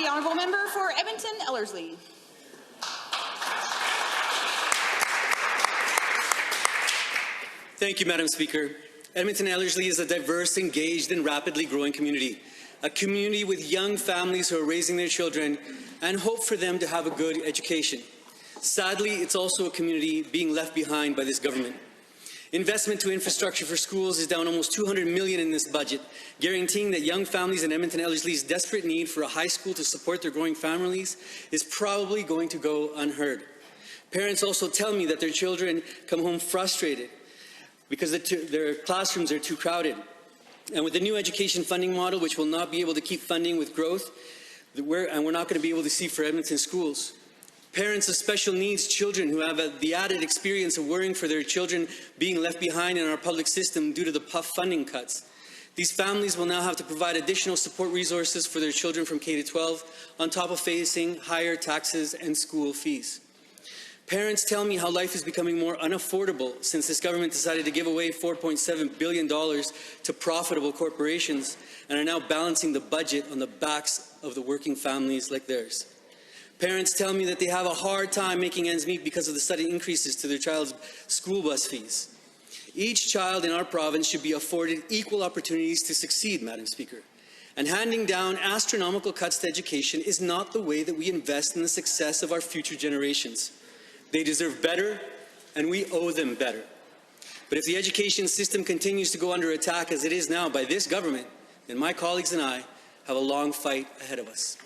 honourable member for Edmonton Ellerslie. Thank you, Madam Speaker. Edmonton Ellerslie is a diverse, engaged and rapidly growing community. A community with young families who are raising their children and hope for them to have a good education. Sadly, it's also a community being left behind by this government. Investment to infrastructure for schools is down almost $200 million in this budget, guaranteeing that young families in Edmonton Ellerslie's desperate need for a high school to support their growing families is probably going to go unheard. Parents also tell me that their children come home frustrated because their classrooms are too crowded. And with the new education funding model, which will not be able to keep funding with growth, we're not going to be able to see for Edmonton schools. Parents of special needs children who have the added experience of worrying for their children being left behind in our public system due to the PUF funding cuts. These families will now have to provide additional support resources for their children from K-12 on top of facing higher taxes and school fees. Parents tell me how life is becoming more unaffordable since this government decided to give away $4.7 billion to profitable corporations and are now balancing the budget on the backs of the working families like theirs. Parents tell me that they have a hard time making ends meet because of the sudden increases to their child's school bus fees. Each child in our province should be afforded equal opportunities to succeed, Madam Speaker. And handing down astronomical cuts to education is not the way that we invest in the success of our future generations. They deserve better, and we owe them better. But if the education system continues to go under attack as it is now by this government, then my colleagues and I have a long fight ahead of us.